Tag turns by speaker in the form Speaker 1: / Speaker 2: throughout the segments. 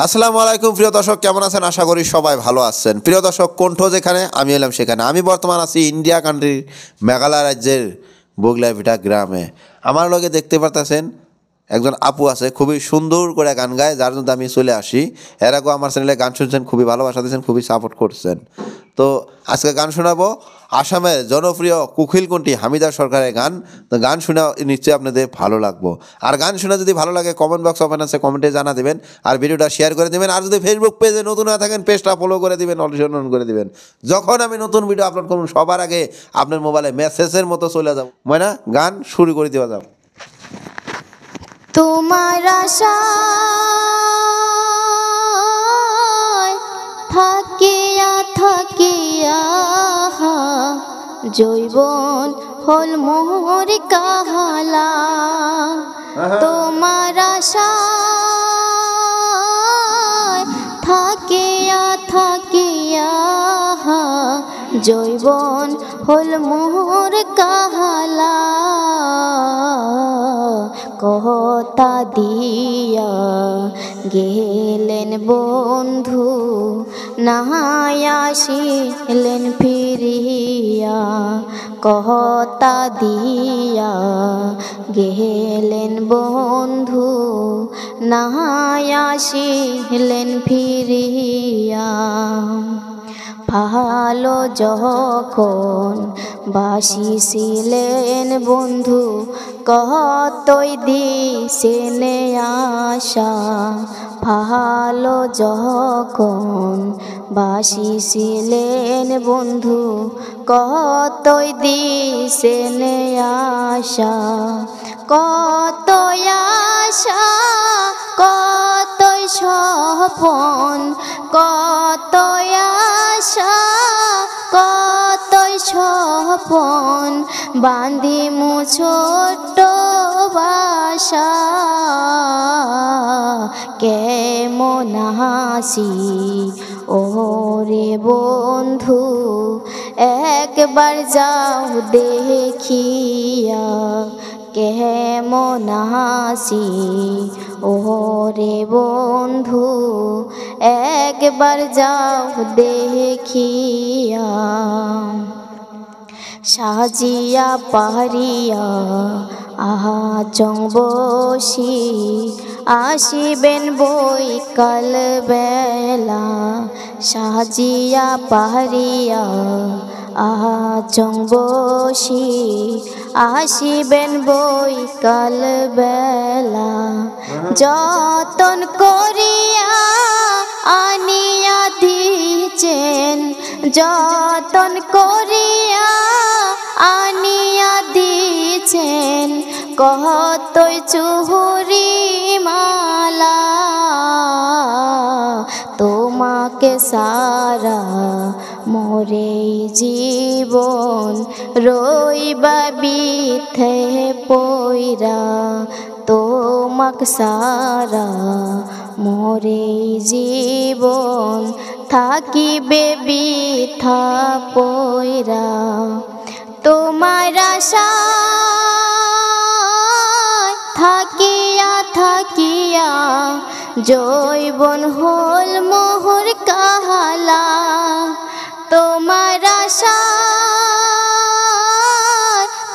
Speaker 1: আসসালামু আলাইকুম প্রিয় দর্শক, কেমন আছেন? আশা করি সবাই ভালো আছেন। প্রিয় দর্শক, কণ্ঠ যেখানে আমি এলাম সেখানে। আমি বর্তমান আছি ইন্ডিয়া কান্ট্রির মেঘালয় রাজ্যের বগলাভিটা গ্রামে। আমার লগে দেখতে পারতেছেন একজন আপু আছে, খুবই সুন্দর করে গান গায়, যার জন্য আমি চলে আসি। এর আগেও আমার চ্যানেলে গান শুনছেন, খুবই ভালোবাসা দিয়েছেন, খুবই সাপোর্ট করছেন। তো আজকে গান শোনাবো আসামের জনপ্রিয় কুকিল কণ্ঠী হামিদা সরকারের গান। তো গান শোনা নিশ্চয়ই আপনাদের ভালো লাগবো। আর গান শোনা যদি ভালো লাগে কমেন্ট বক্স ওপেন আছে, কমেন্টে জানা দেবেন। আর ভিডিওটা শেয়ার করে দেবেন। আর যদি ফেসবুক পেজে নতুন হয়ে থাকেন, পেজটা ফলো করে দিবেন, অনুসরণ করে দিবেন। যখন আমি নতুন ভিডিও আপলোড করব সবার আগে আপনার মোবাইলে মেসেজের মতো চলে যাব। ময়না, গান শুরু করে দেওয়া যাও।
Speaker 2: তোমার আশায় থাকিয়া থাকিয়া জৈবন হল মোর কাহালা। তোমার আশায় থাকিয়া থাকিয়া জৈবন হল মোর কাহালা। কথা দিয়া গেলেন বন্ধু, নাহাই আসিলেন ফিরিয়া। কথা দিয়া গেলেন বন্ধু, নাহাই আসিলেন ফিরিয়া। ভালো যখন বাসিছিলেন বন্ধু, কতই দিছেন আশা। ভালো যখন বাসিছিলেন বন্ধু, কতই দিছেন আশা। কতই আশা কতই স্বপন, কতই আশা কতই স্বপন, বাঁধিমু ছোট্ট বাসা। কেমন হাসি ওরে বন্ধু, একবার যাও দেখিয়া। কেমন হাসি ওরে বন্ধু, একবার যাও দেখিয়া। সাজিয়া পাহাড়িয়া আহা চংবসি, আসিবেন বৈকাল বেলা। সাজিয়া পাহাড়িয়া আহা চংবসি, আসিবেন বৈকাল বেলা। যতন করিয়া আনিয়া দিছেন, যতন করিয়া আনিয়া দিছেন, কতই চুহুরি মালা। তোমাকে সারা মোরে জীবন রইবা বিথে পইরা। তোমাক সারা মোরে জীবন থাকিবে বিথা পইরা। তোমার আশায় থাকিয়া থাকিয়া জৈবন হল মোহর কাহালা। তোমার আশায়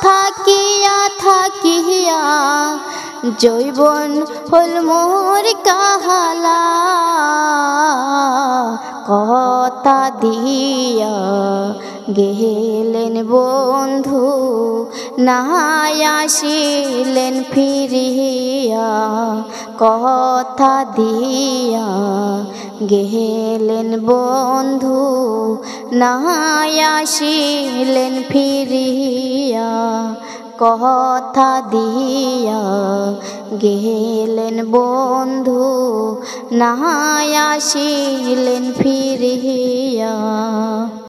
Speaker 2: থাকিয়া থাকিয়া জৈবন হল মোর কাহালা। কথা দিয়া গেলেন বন্ধু, নাহাই আসিলেন ফিরিয়া। কথা দিয়া গেলেন বন্ধু, নাহাই আসিলেন ফিরিয়া। কথা দিয়া গেলেন বন্ধু, নাহাই আসিলেন ফিরিয়া।